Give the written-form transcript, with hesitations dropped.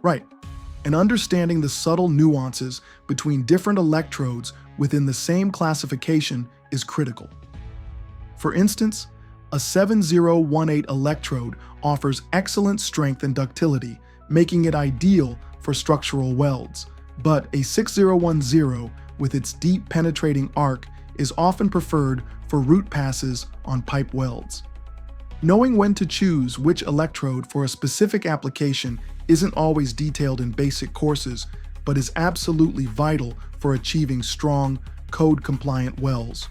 Right, and understanding the subtle nuances between different electrodes within the same classification is critical. For instance, a 7018 electrode offers excellent strength and ductility, making it ideal for structural welds, but a 6010 with its deep penetrating arc is often preferred for root passes on pipe welds. Knowing when to choose which electrode for a specific application isn't always detailed in basic courses, but is absolutely vital for achieving strong, code-compliant welds.